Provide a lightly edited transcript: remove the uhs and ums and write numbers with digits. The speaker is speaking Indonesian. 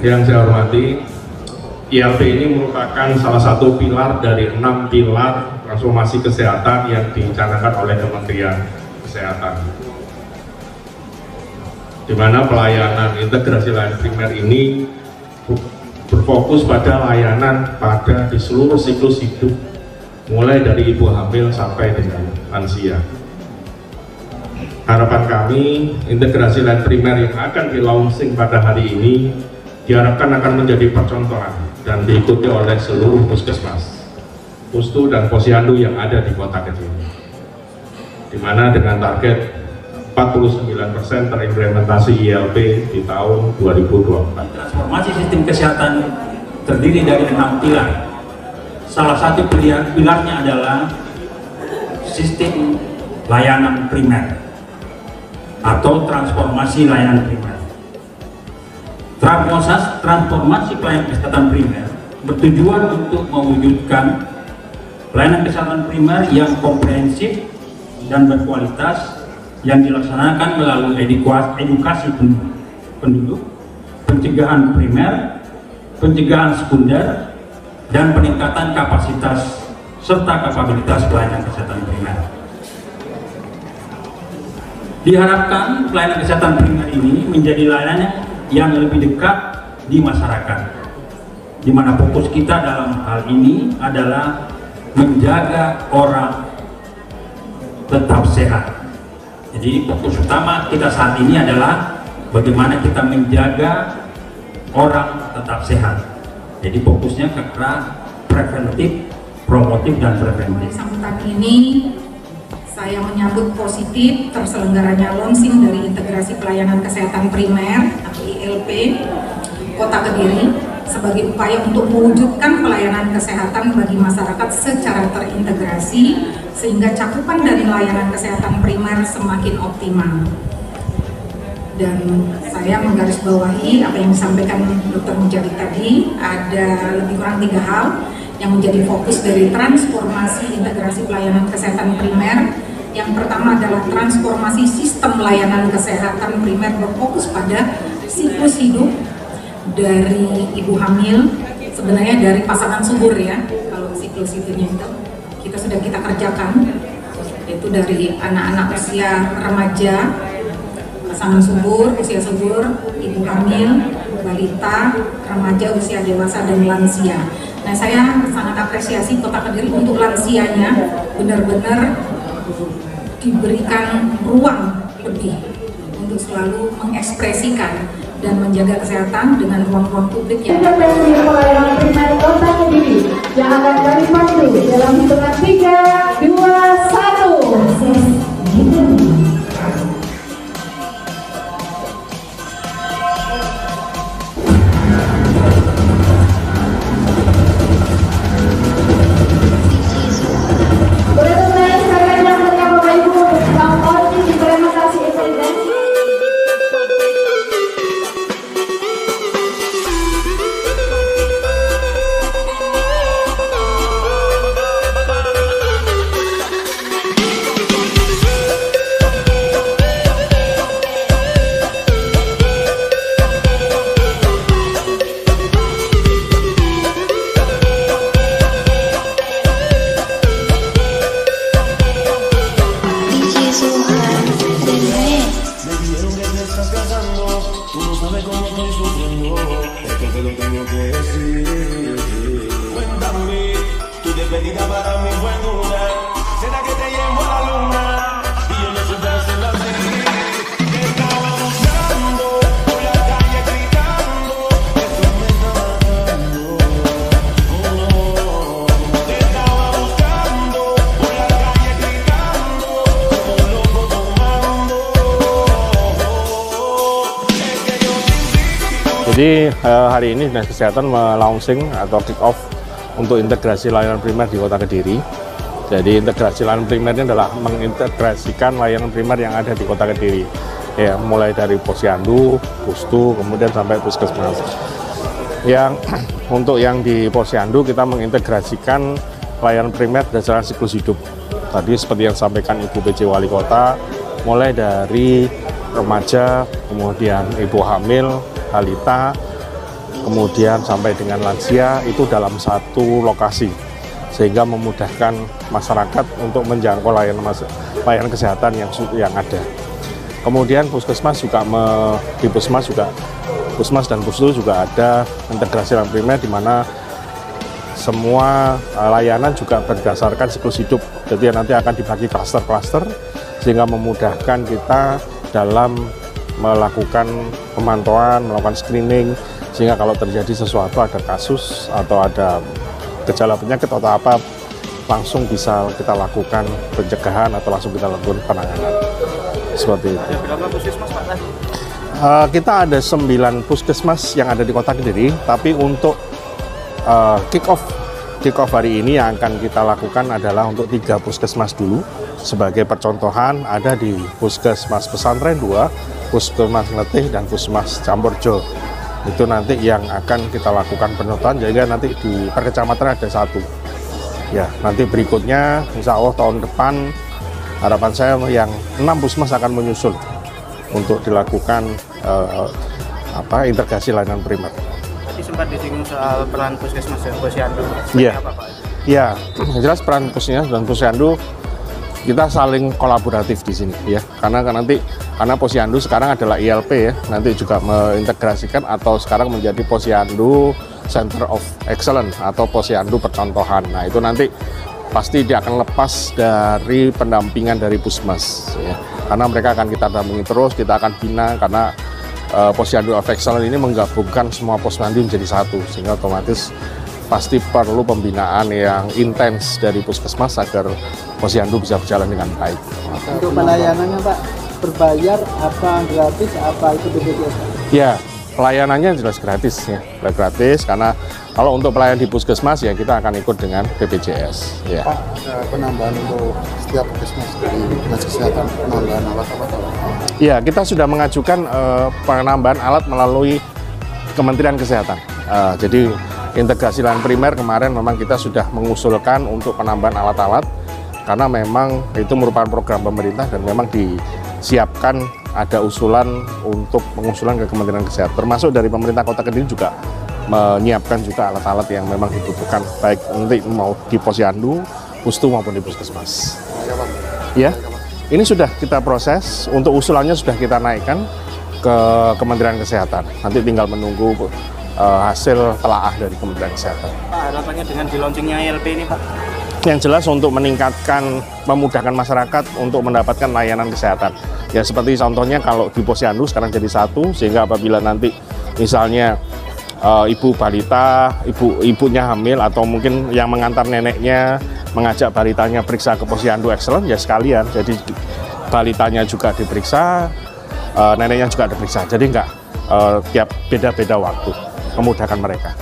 Yang saya hormati, ILP ini merupakan salah satu pilar dari 6 pilar transformasi kesehatan yang dicanangkan oleh Kementerian Kesehatan, di mana pelayanan integrasi layanan primer ini berfokus pada layanan pada di seluruh siklus hidup, mulai dari ibu hamil sampai dengan lansia. Harapan kami, integrasi layanan primer yang akan di-launching pada hari ini diharapkan akan menjadi percontohan dan diikuti oleh seluruh puskesmas, pustu dan posyandu yang ada di Kota Kediri, di mana dengan target 49% terimplementasi ILP di tahun 2024. Transformasi sistem kesehatan terdiri dari 6 pilar. Salah satu pilarnya adalah sistem layanan primer atau transformasi layanan primer. Transformasi pelayanan kesehatan primer bertujuan untuk mewujudkan pelayanan kesehatan primer yang komprehensif dan berkualitas yang dilaksanakan melalui edukasi penduduk, pencegahan primer, pencegahan sekunder, dan peningkatan kapasitas serta kapabilitas pelayanan kesehatan primer. Diharapkan pelayanan kesehatan primer ini menjadi layanan yang lebih dekat di masyarakat, di mana fokus kita dalam hal ini adalah menjaga orang tetap sehat. Jadi fokus utama kita saat ini adalah bagaimana kita menjaga orang tetap sehat. Jadi fokusnya ke arah preventif, promotif, dan preventif. Sambutan ini saya menyambut positif terselenggaranya launching dari integrasi pelayanan kesehatan primer atau ILP Kota Kediri sebagai upaya untuk mewujudkan pelayanan kesehatan bagi masyarakat secara terintegrasi sehingga cakupan dari layanan kesehatan primer semakin optimal. Dan saya menggarisbawahi apa yang disampaikan Dr. Mujadi tadi, ada lebih kurang 3 hal yang menjadi fokus dari transformasi integrasi pelayanan kesehatan primer. Yang pertama adalah transformasi sistem layanan kesehatan primer berfokus pada siklus hidup dari ibu hamil, sebenarnya dari pasangan subur ya, kalau siklus itunya itu sudah kita kerjakan, yaitu dari anak-anak usia remaja, pasangan subur, usia subur, ibu hamil, balita, remaja, usia dewasa, dan lansia. Nah, saya sangat apresiasi Kota Kediri untuk lansianya benar-benar diberikan ruang lebih untuk selalu mengekspresikan dan menjaga kesehatan dengan ruang-ruang publik yang intervensi pelayanan primer Kota Kediri yang akan kami pandu dalam hitungan 3, 2, 1. Jadi hari ini Dinas Kesehatan melaunching atau kick off untuk integrasi layanan primer di Kota Kediri. Jadi integrasi layanan primer ini adalah mengintegrasikan layanan primer yang ada di Kota Kediri, ya, mulai dari posyandu, pustu, kemudian sampai puskesmas. Yang untuk yang di posyandu kita mengintegrasikan layanan primer berdasarkan siklus hidup. Tadi seperti yang disampaikan Ibu PJ Wali Kota, mulai dari remaja, kemudian ibu hamil, balita, kemudian sampai dengan lansia itu dalam satu lokasi, sehingga memudahkan masyarakat untuk menjangkau layanan kesehatan yang ada. Kemudian puskesmas juga di puskesmas dan pustu juga ada integrasi layanan primer, di mana semua layanan juga berdasarkan siklus hidup. Jadi nanti akan dibagi klaster-klaster sehingga memudahkan kita dalam melakukan pemantauan, melakukan screening, sehingga kalau terjadi sesuatu, ada kasus atau ada gejala penyakit atau apa, langsung bisa kita lakukan pencegahan atau langsung kita lakukan penanganan. Seperti itu. Ada berapa puskesmas Pak tadi? Kita ada 9 puskesmas yang ada di Kota Kediri, tapi untuk kick off hari ini yang akan kita lakukan adalah untuk 3 puskesmas dulu. Sebagai percontohan, ada di Puskesmas Pesantren 2, Puskesmas Ngetih, dan Puskesmas Campurjo. Itu nanti yang akan kita lakukan penyertaan, jadi nanti di per kecamatan ada 1. Ya, nanti berikutnya insya Allah tahun depan harapan saya yang 6 puskesmas akan menyusul untuk dilakukan integrasi layanan primer. Tadi sempat disinggung soal peran puskesmas dan posyandu. Iya. Apa Pak? Ya, jelas peran puskesmas dan posyandu kita saling kolaboratif di sini ya, karena posyandu sekarang adalah ILP ya, nanti juga mengintegrasikan atau sekarang menjadi posyandu Center of Excellence atau posyandu percontohan. Nah itu nanti pasti dia akan lepas dari pendampingan dari puskesmas ya, karena mereka akan kita dampingi terus, kita akan bina, karena posyandu of Excellence ini menggabungkan semua posyandu menjadi satu, sehingga otomatis pasti perlu pembinaan yang intens dari puskesmas agar posyandu bisa berjalan dengan baik. Untuk pelayanannya Pak, berbayar apa gratis, apa itu BPJS Pak? Ya, pelayanannya jelas gratis ya, gratis, karena kalau untuk pelayanan di puskesmas ya kita akan ikut dengan BPJS. Ya. Pak, penambahan untuk setiap puskesmas dari Dinas Kesehatan, penambahan alat apa? Ya, kita sudah mengajukan penambahan alat melalui Kementerian Kesehatan. Jadi integrasi layanan primer kemarin memang kita sudah mengusulkan untuk penambahan alat-alat, karena memang itu merupakan program pemerintah dan memang disiapkan, ada usulan untuk pengusulan ke Kementerian Kesehatan, termasuk dari pemerintah Kota Kediri juga menyiapkan juga alat-alat yang memang dibutuhkan, baik nanti mau di posyandu, pustu maupun di puskesmas. Ya, ini sudah kita proses, untuk usulannya sudah kita naikkan ke Kementerian Kesehatan, nanti tinggal menunggu hasil telaah dari Kementerian Kesehatan. Pak, harapannya dengan di launchingnya ILP ini Pak? Yang jelas untuk meningkatkan, memudahkan masyarakat untuk mendapatkan layanan kesehatan. Ya seperti contohnya kalau di posyandu sekarang jadi 1, sehingga apabila nanti misalnya ibu balita, ibunya hamil, atau mungkin yang mengantar neneknya mengajak balitanya periksa ke posyandu Excellence, ya sekalian. Jadi balitanya juga diperiksa, neneknya juga diperiksa. Jadi enggak tiap beda-beda waktu, memudahkan mereka.